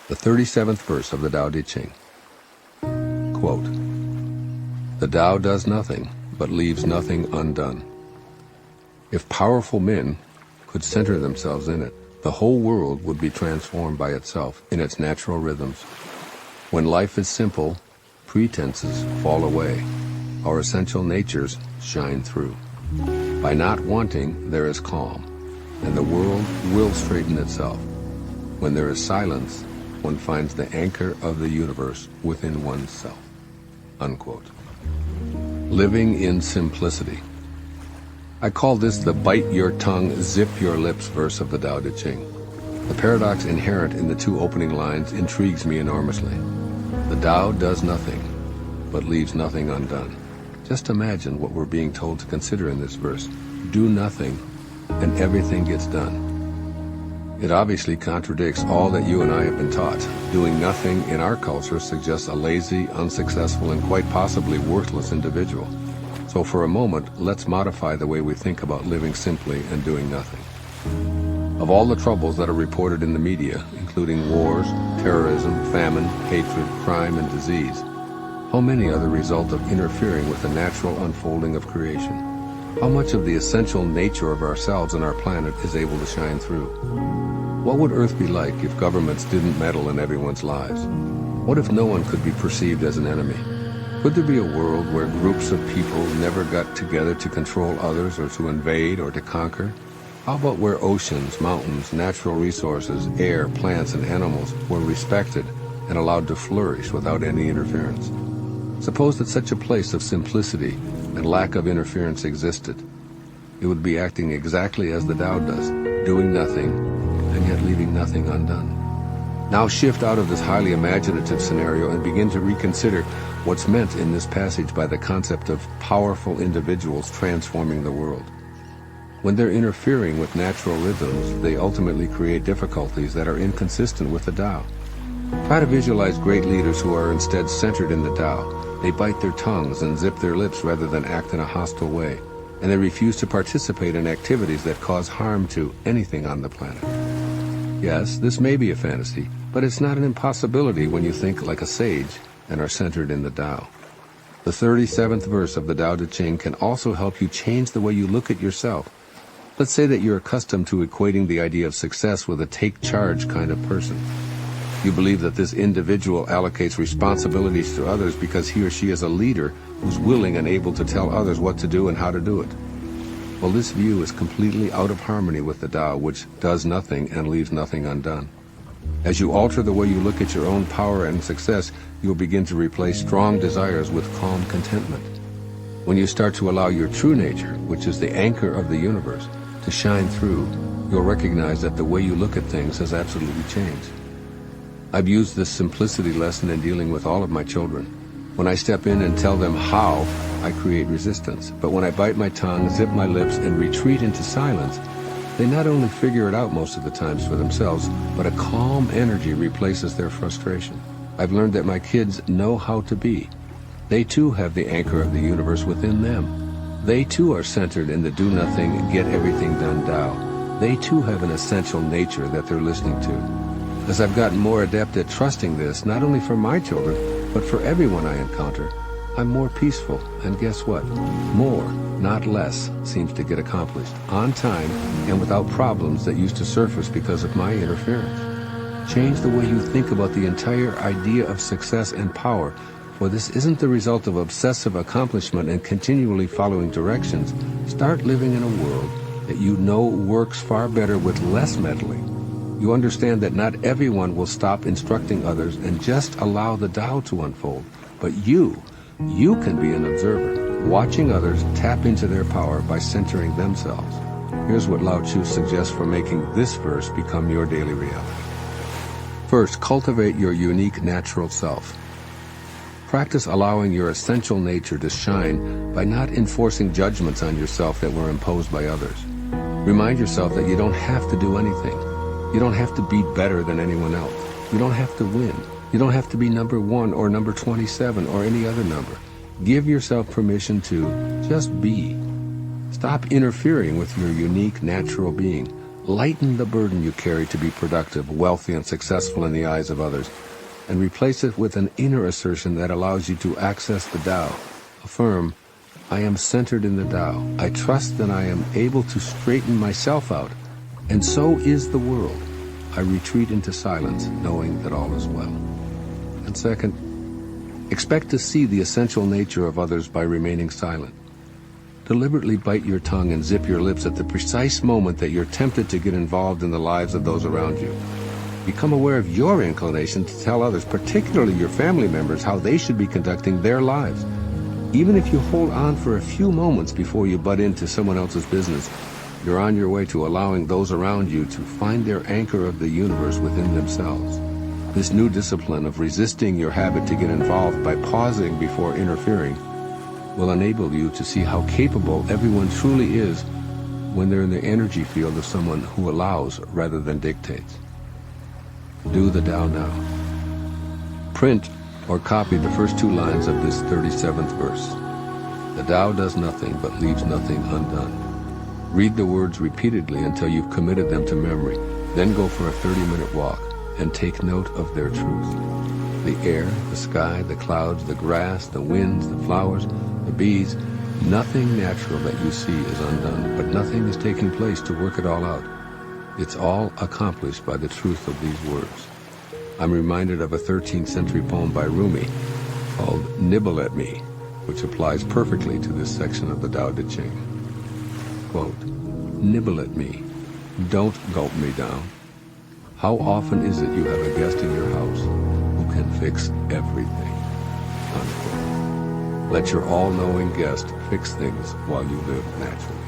The 37th verse of the Tao Te Ching. Quote, "The Tao does nothing, but leaves nothing undone." If powerful men could center themselves in it, the whole world would be transformed by itself in its natural rhythms. When life is simple, pretenses fall away. Our essential natures shine through. By not wanting, there is calm, and the world will straighten itself. When there is silence, one finds the anchor of the universe within oneself. Unquote. Living in simplicity. I call this the bite your tongue, zip your lips verse of the Tao Te Ching. The paradox inherent in the two opening lines intrigues me enormously. The Tao does nothing, but leaves nothing undone. Just imagine what we're being told to consider in this verse. Do nothing, and everything gets done. It obviously contradicts all that you and I have been taught. Doing nothing in our culture suggests a lazy, unsuccessful, and quite possibly worthless individual. So for a moment, let's modify the way we think about living simply and doing nothing. Of all the troubles that are reported in the media, including wars, terrorism, famine, hatred, crime, and disease, how many are the result of interfering with the natural unfolding of creation? How much of the essential nature of ourselves and our planet is able to shine through? What would Earth be like if governments didn't meddle in everyone's lives? What if no one could be perceived as an enemy? Could there be a world where groups of people never got together to control others or to invade or to conquer? How about where oceans, mountains, natural resources, air, plants, and animals were respected and allowed to flourish without any interference? Suppose that such a place of simplicity and lack of interference existed. It would be acting exactly as the Tao does, doing nothing, and yet leaving nothing undone. Now shift out of this highly imaginative scenario and begin to reconsider what's meant in this passage by the concept of powerful individuals transforming the world. When they're interfering with natural rhythms, they ultimately create difficulties that are inconsistent with the Tao. Try to visualize great leaders who are instead centered in the Tao. They bite their tongues and zip their lips rather than act in a hostile way, and they refuse to participate in activities that cause harm to anything on the planet. Yes, this may be a fantasy, but it's not an impossibility when you think like a sage and are centered in the Tao. The 37th verse of the Tao Te Ching can also help you change the way you look at yourself. Let's say that you're accustomed to equating the idea of success with a take-charge kind of person. You believe that this individual allocates responsibilities to others because he or she is a leader who's willing and able to tell others what to do and how to do it. Well, this view is completely out of harmony with the Tao, which does nothing and leaves nothing undone. As you alter the way you look at your own power and success, you'll begin to replace strong desires with calm contentment. When you start to allow your true nature, which is the anchor of the universe, to shine through, you'll recognize that the way you look at things has absolutely changed. I've used this simplicity lesson in dealing with all of my children. When I step in and tell them how, I create resistance. But when I bite my tongue, zip my lips, and retreat into silence, they not only figure it out most of the times for themselves, but a calm energy replaces their frustration. I've learned that my kids know how to be. They too have the anchor of the universe within them. They too are centered in the do-nothing, get-everything-done Tao. They too have an essential nature that they're listening to. As I've gotten more adept at trusting this, not only for my children, but for everyone I encounter, I'm more peaceful, and guess what? More, not less, seems to get accomplished, on time and without problems that used to surface because of my interference. Change the way you think about the entire idea of success and power, for this isn't the result of obsessive accomplishment and continually following directions. Start living in a world that you know works far better with less meddling. You understand that not everyone will stop instructing others and just allow the Tao to unfold, but you can be an observer, watching others tap into their power by centering themselves. Here's what Lao Tzu suggests for making this verse become your daily reality. First, cultivate your unique natural self. Practice allowing your essential nature to shine by not enforcing judgments on yourself that were imposed by others. Remind yourself that you don't have to do anything. You don't have to be better than anyone else. You don't have to win. You don't have to be number 1 or number 27 or any other number. Give yourself permission to just be. Stop interfering with your unique natural being. Lighten the burden you carry to be productive, wealthy, and successful in the eyes of others, and replace it with an inner assertion that allows you to access the Tao. Affirm, I am centered in the Tao. I trust that I am able to straighten myself out, and so is the world. I retreat into silence, knowing that all is well. And second, expect to see the essential nature of others by remaining silent. Deliberately bite your tongue and zip your lips at the precise moment that you're tempted to get involved in the lives of those around you. Become aware of your inclination to tell others, particularly your family members, how they should be conducting their lives. Even if you hold on for a few moments before you butt into someone else's business, you're on your way to allowing those around you to find their anchor of the universe within themselves. This new discipline of resisting your habit to get involved by pausing before interfering will enable you to see how capable everyone truly is when they're in the energy field of someone who allows rather than dictates. Do the Tao now. Print or copy the first 2 lines of this 37th verse. The Tao does nothing but leaves nothing undone. Read the words repeatedly until you've committed them to memory. Then go for a 30-minute walk and take note of their truth. The air, the sky, the clouds, the grass, the winds, the flowers, the bees, nothing natural that you see is undone, but nothing is taking place to work it all out. It's all accomplished by the truth of these words. I'm reminded of a 13th century poem by Rumi called Nibble at Me, which applies perfectly to this section of the Tao Te Ching. Quote, nibble at me, don't gulp me down. How often is it you have a guest in your house who can fix everything? Unquote. Let your all-knowing guest fix things while you live naturally.